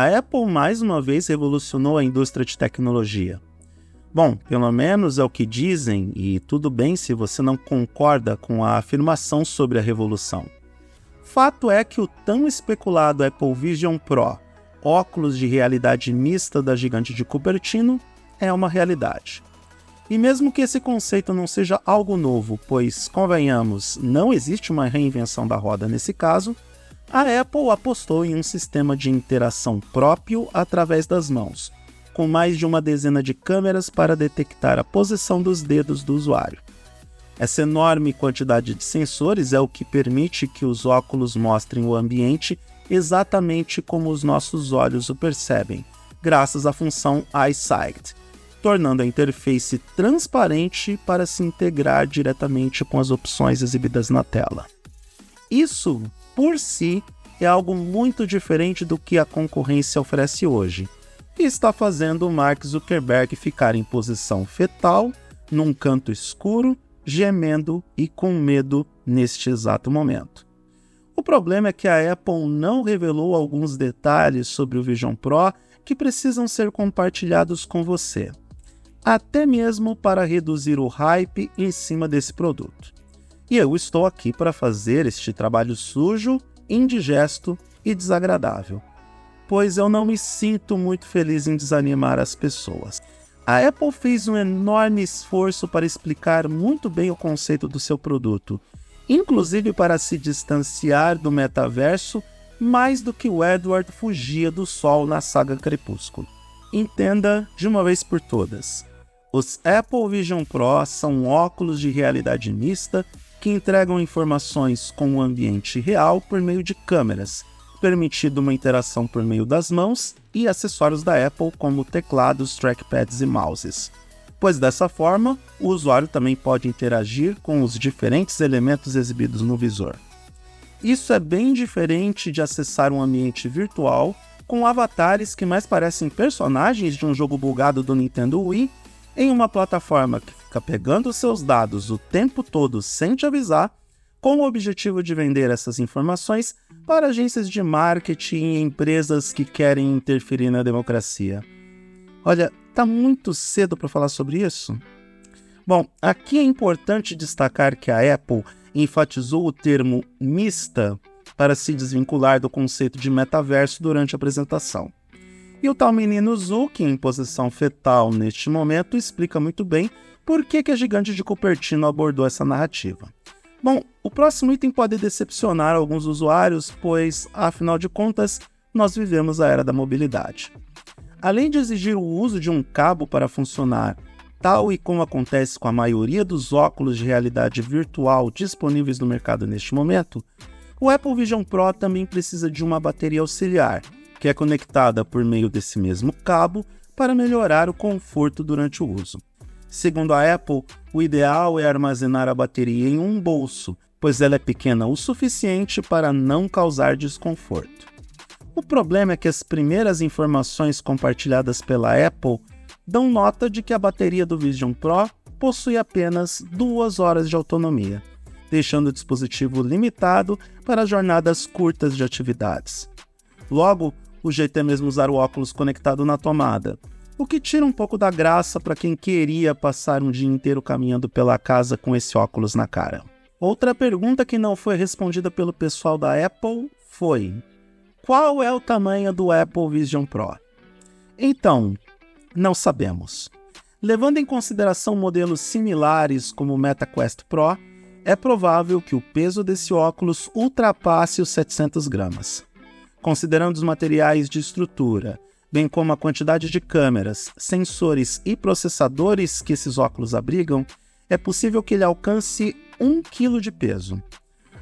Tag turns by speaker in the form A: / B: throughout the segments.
A: a Apple mais uma vez revolucionou a indústria de tecnologia. Bom, pelo menos é o que dizem, e tudo bem se você não concorda com a afirmação sobre a revolução. Fato é que o tão especulado Apple Vision Pro, óculos de realidade mista da gigante de Cupertino, é uma realidade. E mesmo que esse conceito não seja algo novo, pois, convenhamos, não existe uma reinvenção da roda nesse caso, a Apple apostou em um sistema de interação próprio através das mãos, com mais de uma dezena de câmeras para detectar a posição dos dedos do usuário. Essa enorme quantidade de sensores é o que permite que os óculos mostrem o ambiente exatamente como os nossos olhos o percebem, graças à função EyeSight, tornando a interface transparente para se integrar diretamente com as opções exibidas na tela. Isso, por si, é algo muito diferente do que a concorrência oferece hoje, e está fazendo o Mark Zuckerberg ficar em posição fetal, num canto escuro, gemendo e com medo neste exato momento. O problema é que a Apple não revelou alguns detalhes sobre o Vision Pro que precisam ser compartilhados com você, até mesmo para reduzir o hype em cima desse produto. E eu estou aqui para fazer este trabalho sujo, indigesto e desagradável, pois eu não me sinto muito feliz em desanimar as pessoas. A Apple fez um enorme esforço para explicar muito bem o conceito do seu produto, inclusive para se distanciar do metaverso mais do que o Edward fugia do sol na saga Crepúsculo. Entenda de uma vez por todas. Os Apple Vision Pro são óculos de realidade mista que entregam informações com o ambiente real por meio de câmeras, permitindo uma interação por meio das mãos e acessórios da Apple como teclados, trackpads e mouses. Pois dessa forma, o usuário também pode interagir com os diferentes elementos exibidos no visor. Isso é bem diferente de acessar um ambiente virtual com avatares que mais parecem personagens de um jogo bugado do Nintendo Wii em uma plataforma que fica pegando seus dados o tempo todo sem te avisar, com o objetivo de vender essas informações para agências de marketing e empresas que querem interferir na democracia. Olha, tá muito cedo para falar sobre isso? Bom, aqui é importante destacar que a Apple enfatizou o termo mista para se desvincular do conceito de metaverso durante a apresentação. E o tal menino Zuck, em posição fetal neste momento, explica muito bem por que a gigante de Cupertino abordou essa narrativa. Bom, o próximo item pode decepcionar alguns usuários, pois, afinal de contas, nós vivemos a era da mobilidade. Além de exigir o uso de um cabo para funcionar, tal e como acontece com a maioria dos óculos de realidade virtual disponíveis no mercado neste momento, o Apple Vision Pro também precisa de uma bateria auxiliar, que é conectada por meio desse mesmo cabo para melhorar o conforto durante o uso. Segundo a Apple, o ideal é armazenar a bateria em um bolso, pois ela é pequena o suficiente para não causar desconforto. O problema é que as primeiras informações compartilhadas pela Apple dão nota de que a bateria do Vision Pro possui apenas 2 horas de autonomia, deixando o dispositivo limitado para jornadas curtas de atividades. Logo, o jeito é mesmo usar o óculos conectado na tomada, o que tira um pouco da graça para quem queria passar um dia inteiro caminhando pela casa com esse óculos na cara. Outra pergunta que não foi respondida pelo pessoal da Apple foi: qual é o tamanho do Apple Vision Pro? Então, não sabemos. Levando em consideração modelos similares como o MetaQuest Pro, é provável que o peso desse óculos ultrapasse os 700 gramas. Considerando os materiais de estrutura, bem como a quantidade de câmeras, sensores e processadores que esses óculos abrigam, é possível que ele alcance 1 kg de peso.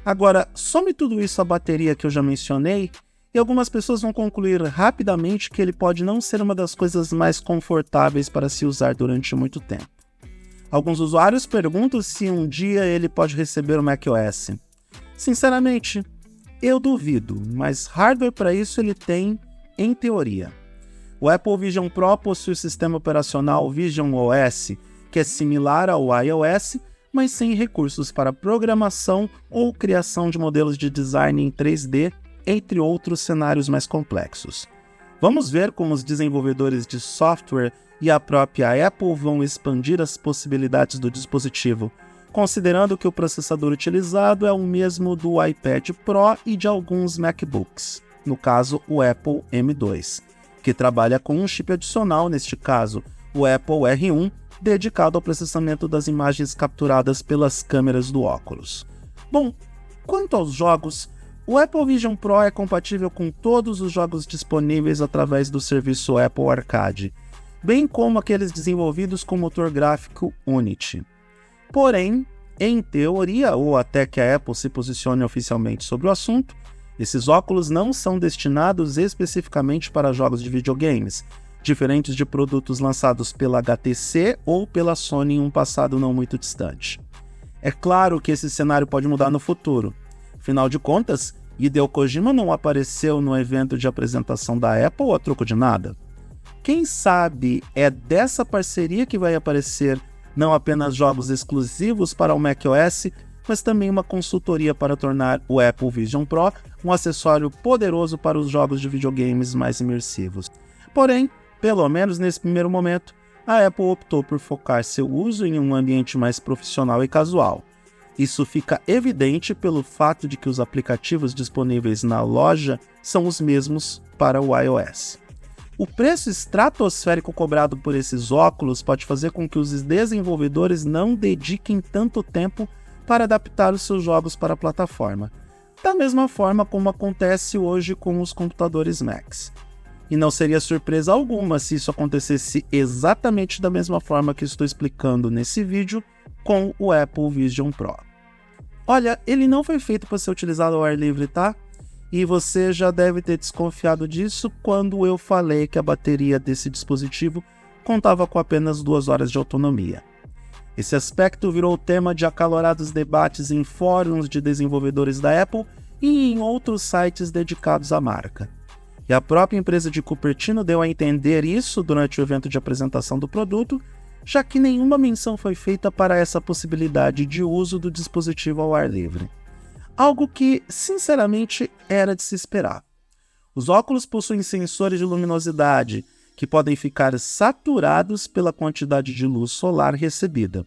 A: Agora, some tudo isso à bateria que eu já mencionei, e algumas pessoas vão concluir rapidamente que ele pode não ser uma das coisas mais confortáveis para se usar durante muito tempo. Alguns usuários perguntam se um dia ele pode receber o macOS. Sinceramente, eu duvido, mas hardware para isso ele tem, em teoria. O Apple Vision Pro possui o sistema operacional Vision OS, que é similar ao iOS, mas sem recursos para programação ou criação de modelos de design em 3D, entre outros cenários mais complexos. Vamos ver como os desenvolvedores de software e a própria Apple vão expandir as possibilidades do dispositivo, considerando que o processador utilizado é o mesmo do iPad Pro e de alguns MacBooks, no caso o Apple M2, que trabalha com um chip adicional, neste caso o Apple R1, dedicado ao processamento das imagens capturadas pelas câmeras do óculos. Bom, quanto aos jogos, o Apple Vision Pro é compatível com todos os jogos disponíveis através do serviço Apple Arcade, bem como aqueles desenvolvidos com motor gráfico Unity. Porém, em teoria, ou até que a Apple se posicione oficialmente sobre o assunto, esses óculos não são destinados especificamente para jogos de videogames, diferentes de produtos lançados pela HTC ou pela Sony em um passado não muito distante. É claro que esse cenário pode mudar no futuro. Afinal de contas, Hideo Kojima não apareceu no evento de apresentação da Apple a troco de nada. Quem sabe é dessa parceria que vai aparecer não apenas jogos exclusivos para o macOS, mas também uma consultoria para tornar o Apple Vision Pro um acessório poderoso para os jogos de videogames mais imersivos. Porém, pelo menos nesse primeiro momento, a Apple optou por focar seu uso em um ambiente mais profissional e casual. Isso fica evidente pelo fato de que os aplicativos disponíveis na loja são os mesmos para o iOS. O preço estratosférico cobrado por esses óculos pode fazer com que os desenvolvedores não dediquem tanto tempo para adaptar os seus jogos para a plataforma, da mesma forma como acontece hoje com os computadores Macs. E não seria surpresa alguma se isso acontecesse exatamente da mesma forma que estou explicando nesse vídeo com o Apple Vision Pro. Olha, ele não foi feito para ser utilizado ao ar livre, tá? E você já deve ter desconfiado disso quando eu falei que a bateria desse dispositivo contava com apenas 2 horas de autonomia. Esse aspecto virou tema de acalorados debates em fóruns de desenvolvedores da Apple e em outros sites dedicados à marca. E a própria empresa de Cupertino deu a entender isso durante o evento de apresentação do produto, já que nenhuma menção foi feita para essa possibilidade de uso do dispositivo ao ar livre. Algo que, sinceramente, era de se esperar. Os óculos possuem sensores de luminosidade, que podem ficar saturados pela quantidade de luz solar recebida.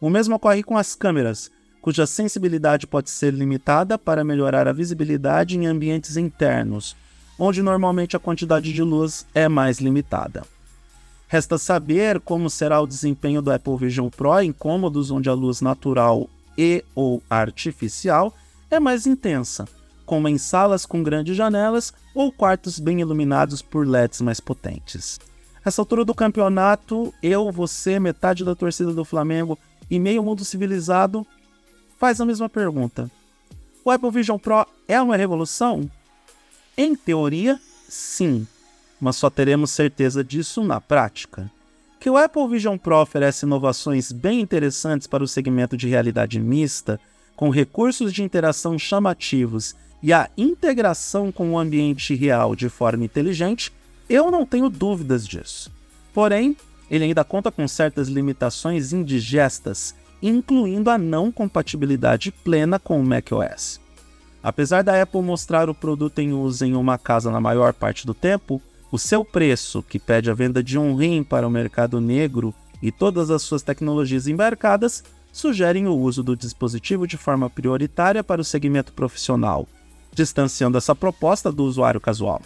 A: O mesmo ocorre com as câmeras, cuja sensibilidade pode ser limitada para melhorar a visibilidade em ambientes internos, onde normalmente a quantidade de luz é mais limitada. Resta saber como será o desempenho do Apple Vision Pro em cômodos onde a luz natural e/ou artificial é mais intensa, como em salas com grandes janelas ou quartos bem iluminados por LEDs mais potentes. Nessa altura do campeonato, eu, você, metade da torcida do Flamengo e meio mundo civilizado faz a mesma pergunta. O Apple Vision Pro é uma revolução? Em teoria, sim, mas só teremos certeza disso na prática. Que o Apple Vision Pro oferece inovações bem interessantes para o segmento de realidade mista, com recursos de interação chamativos e a integração com o ambiente real de forma inteligente, eu não tenho dúvidas disso. Porém, ele ainda conta com certas limitações indigestas, incluindo a não compatibilidade plena com o macOS. Apesar da Apple mostrar o produto em uso em uma casa na maior parte do tempo, o seu preço, que pede a venda de um rim para o mercado negro, e todas as suas tecnologias embarcadas, sugerem o uso do dispositivo de forma prioritária para o segmento profissional, distanciando essa proposta do usuário casual.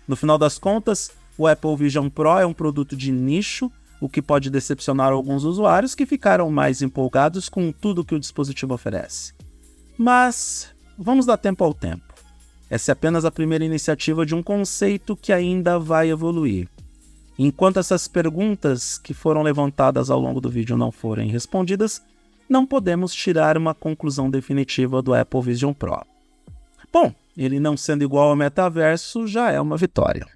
A: No final das contas, o Apple Vision Pro é um produto de nicho, o que pode decepcionar alguns usuários que ficaram mais empolgados com tudo que o dispositivo oferece. Mas vamos dar tempo ao tempo. Essa é apenas a primeira iniciativa de um conceito que ainda vai evoluir. Enquanto essas perguntas que foram levantadas ao longo do vídeo não forem respondidas, não podemos tirar uma conclusão definitiva do Apple Vision Pro. Bom, ele não sendo igual ao metaverso já é uma vitória.